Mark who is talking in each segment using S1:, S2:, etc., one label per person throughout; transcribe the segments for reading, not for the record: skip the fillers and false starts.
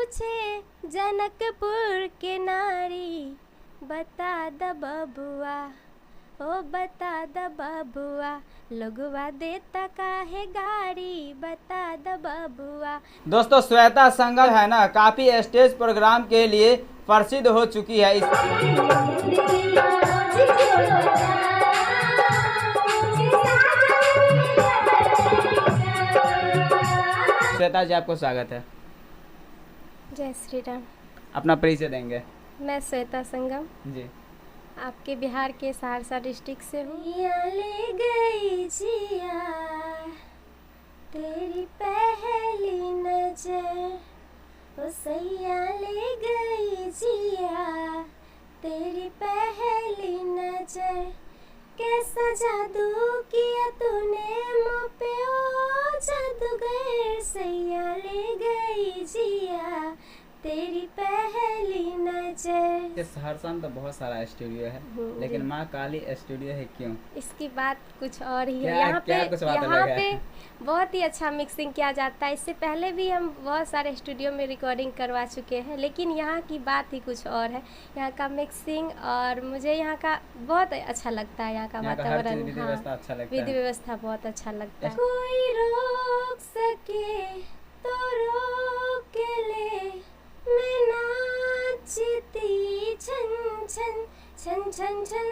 S1: पूछे जनकपुर के नारी, बता द बबुआ, ओ बता द बबुआ, लोगवा देता काहे गाड़ी, बता द बबुआ।
S2: दोस्तों श्वेता संगम है ना, काफी स्टेज प्रोग्राम के लिए प्रसिद्ध हो चुकी है। श्वेता जी आपको स्वागत है।
S1: जय श्री राम।
S2: अपना परिचय देंगे।
S1: मैं श्वेता संगम
S2: जी।
S1: आपके बिहार के सहरसा डिस्ट्रिक्ट से हूँ। ले गई जिया तेरी पहली नजर, ओ सैया ले गई जिया तेरी पहली नजर, कैसा जादू किया तूने मुँह पे, ओ जादूगर सैया ले गई जिया तेरी पहली नजर।
S2: सहरसा में तो बहुत सारा स्टूडियो है, लेकिन माँ काली स्टूडियो है क्यों?
S1: इसकी बात कुछ और ही है।
S2: यहाँ पे
S1: बहुत ही अच्छा मिक्सिंग किया जाता है। इससे पहले भी हम बहुत सारे स्टूडियो में रिकॉर्डिंग करवा चुके हैं, लेकिन यहाँ की बात ही कुछ और है। यहाँ का मिक्सिंग और मुझे यहाँ का बहुत अच्छा लगता है। यहाँ का वातावरण, विधि व्यवस्था बहुत अच्छा लगता है। कोई रोक सके तो रोक ले, मैं नाचती छन छन छन छन छन,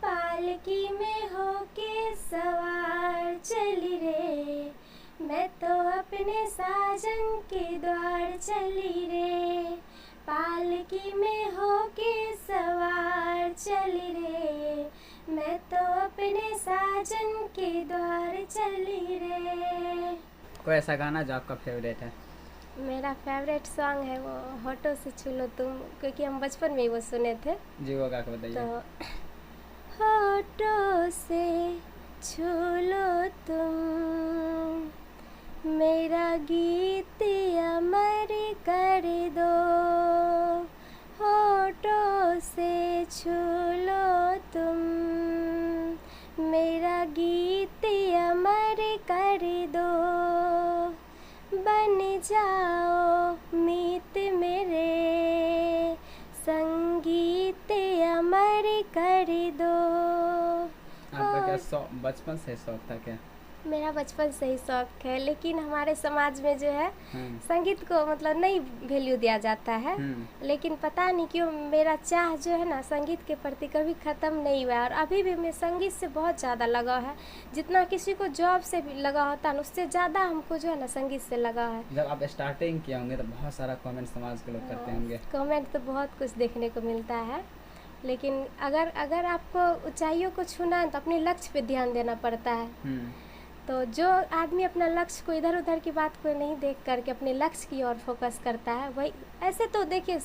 S1: पालकी में होके सवार चली रे, मैं तो अपने साजन के द्वार चली रे, पालकी में होके सवार चली रे, मैं तो अपने साजन के द्वार चली रे।
S2: कोई ऐसा गाना जो आपका फेवरेट है?
S1: मेरा फेवरेट सॉन्ग है वो होठों से छू लो तुम, क्योंकि हम बचपन में ही वो सुने थे।
S2: जी वो गा के बताइए।
S1: तो होठों से छू लो तुम, मेरा गीत अमर कर दो, होठों से छू लो तुम, मेरा गीत अमर कर दो, बन जाओ मीत मेरे, संगीत अमर कर दो।
S2: आपका क्या बचपन से शौक था क्या?
S1: मेरा बचपन से ही शौक है, लेकिन हमारे समाज में जो है संगीत को मतलब नहीं वैल्यू दिया जाता है। लेकिन पता नहीं क्यों मेरा चाह जो है ना संगीत के प्रति कभी ख़त्म नहीं हुआ, और अभी भी मैं संगीत से बहुत ज़्यादा लगाव है। जितना किसी को जॉब से भी लगाव होता है उससे ज़्यादा हमको जो है ना संगीत से लगाव है।
S2: जब आप स्टार्टिंग किए होंगे तो बहुत सारा कमेंट समाज के लोग करते होंगे।
S1: कमेंट तो बहुत कुछ देखने को मिलता है, लेकिन अगर आपको ऊंचाइयों को छूना है तो अपने लक्ष्य पे ध्यान देना पड़ता है। तो जो आदमी अपना लक्ष्य को इधर उधर की बात को नहीं देख करके अपने लक्ष्य की ओर फोकस करता है, वही ऐसे तो देखिए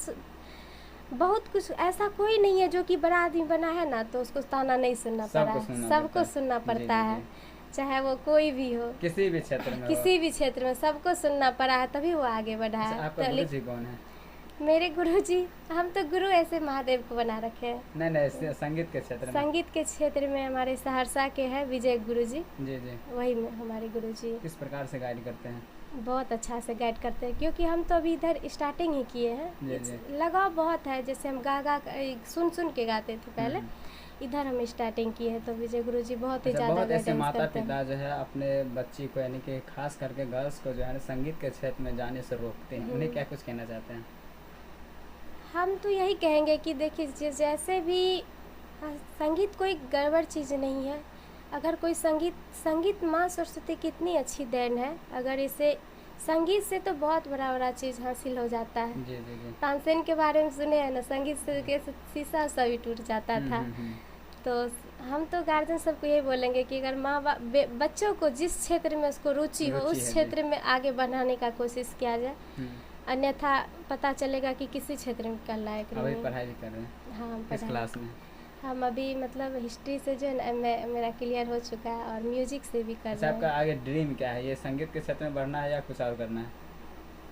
S1: बहुत कुछ ऐसा कोई नहीं है जो कि बड़ा आदमी बना है ना तो उसको ताना नहीं सुनना पड़ा है, सबको सुनना पड़ता है, चाहे वो कोई भी हो, किसी भी क्षेत्र में सबको सुनना पड़ा है, तभी वो आगे बढ़ा है।
S2: आपका गुरुजी कौन है?
S1: मेरे गुरुजी, हम तो गुरु ऐसे महादेव को बना रखे हैं।
S2: नहीं संगीत के क्षेत्र में
S1: हमारे सहरसा के हैं विजय गुरुजी।
S2: जी जी,
S1: वही हमारे गुरुजी।
S2: किस प्रकार से गाइड करते हैं?
S1: बहुत अच्छा से गाइड करते हैं, क्योंकि हम तो अभी इधर स्टार्टिंग ही किए हैं। लगाव बहुत है, जैसे हम गा सुन के गाते थे पहले, इधर हम स्टार्टिंग किए हैं। तो विजय गुरुजी बहुत ही ज़्यादा
S2: ऐसे माता पिता जो है अपने बच्ची को यानी कि खास करके गर्ल्स को जो है संगीत के क्षेत्र में जाने से रोकते हैं, उन्हें क्या कुछ कहना चाहते हैं?
S1: हम तो यही कहेंगे कि देखिए जैसे भी संगीत कोई गड़बड़ चीज़ नहीं है। अगर कोई संगीत माँ सरस्वती की इतनी अच्छी देन है, अगर इसे संगीत से तो बहुत बड़ा चीज़ हासिल हो जाता है।
S2: जी जी जी।
S1: तानसेन के बारे में सुने हैं ना, संगीत से शीशा सभी टूट जाता था। तो हम तो गार्जियन सबको यही बोलेंगे कि अगर माँ बाप बच्चों को जिस क्षेत्र में उसको रुचि हो उस क्षेत्र में आगे बढ़ाने का कोशिश किया जाए, अन्यथा पता चलेगा कि किसी क्षेत्र में क्या लायक नहीं है।
S2: अभी पढ़ाई भी कर रहे हैं?
S1: हाँ,
S2: किस क्लास में?
S1: हम अभी मतलब हिस्ट्री से जो है मेरा क्लियर हो चुका है, और म्यूजिक से भी कर रहे हैं।
S2: आपका आगे ड्रीम क्या है? ये संगीत के क्षेत्र में बढ़ना है या कुछ और करना है?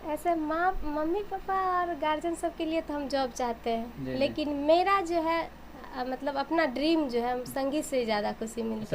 S1: ऐसे मम्मी पापा और गार्जियन सब के लिए तो हम जॉब चाहते हैं, लेकिन मेरा जो है मतलब अपना ड्रीम जो है संगीत से ज़्यादा खुशी मिलती है।